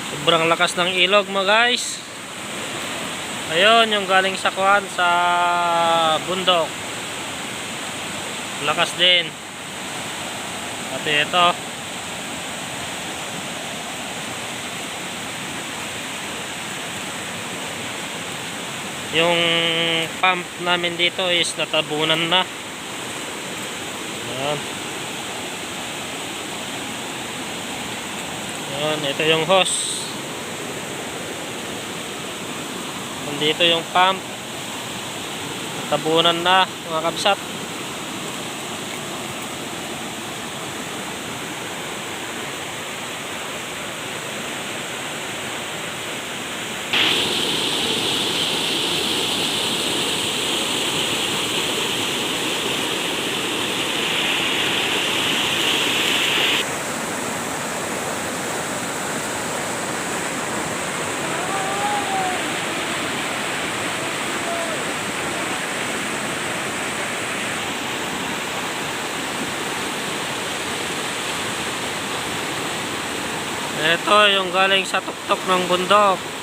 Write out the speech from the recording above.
Sobrang lakas ng ilog mo guys. Ayun yung galing sa kuwan sa bundok. Lakas din. Pati ito. Yung pump namin dito is natabunan na. Ayan. Ayan, ito yung hose. Nandito yung pump. Natabunan na mga kabsat. Ito yung galing sa tuktok ng bundok.